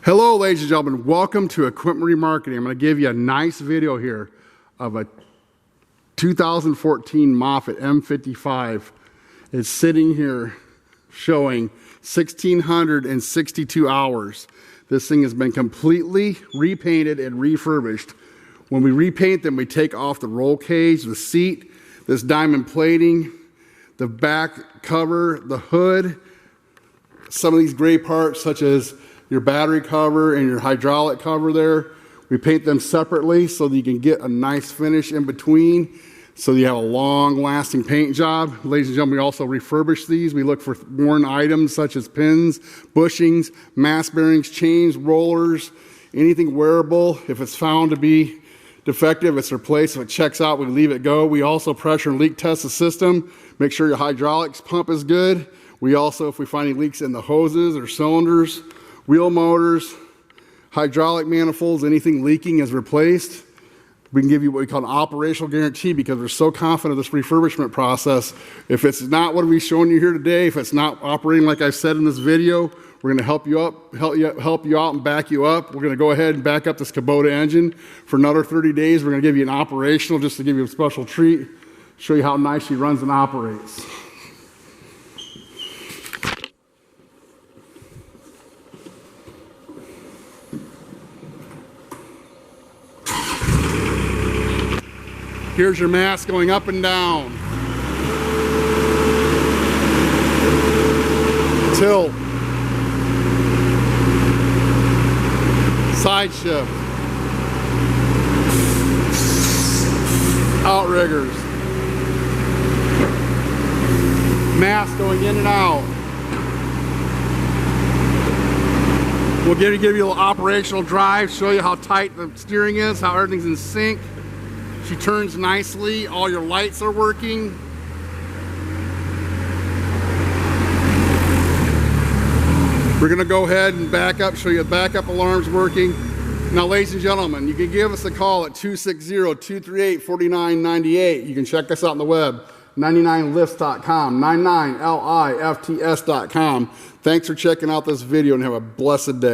Hello, ladies and gentlemen. Welcome to Equipment Remarketing. I'm going to give you a nice video here of a 2014 Moffett M55. It's sitting here showing 1,662 hours. This thing has been completely repainted and refurbished. When we repaint them, we take off the roll cage, the seat, this diamond plating, the back cover, the hood, some of these gray parts such as your battery cover and your hydraulic cover there. We paint them separately so that you can get a nice finish in between so that you have a long-lasting paint job. Ladies and gentlemen, we also refurbish these. We look for worn items such as pins, bushings, mass bearings, chains, rollers, anything wearable. If it's found to be defective, it's replaced. If it checks out, we leave it go. We also pressure and leak test the system. Make sure your hydraulics pump is good. We also, if we find any leaks in the hoses or cylinders, wheel motors, hydraulic manifolds, anything leaking is replaced. We can give you what we call an operational guarantee because we're so confident of this refurbishment process. If it's not what we're showing you here today, if it's not operating like I said in this video, we're going to help you out and back you up. We're going to go ahead and back up this Kubota engine for another 30 days. We're going to give you an operational just to give you a special treat, show you how nice she runs and operates. Here's your mass going up and down. Tilt. Side shift. Outriggers. Mass going in and out. We'll give you a little operational drive, show you how tight the steering is, how everything's in sync. She turns nicely, all your lights are working. We're going to go ahead and back up, show you the backup alarm's working. Now, ladies and gentlemen, you can give us a call at 260-238-4998. You can check us out on the web, 99lifts.com, 99lifts.com. Thanks for checking out this video and have a blessed day.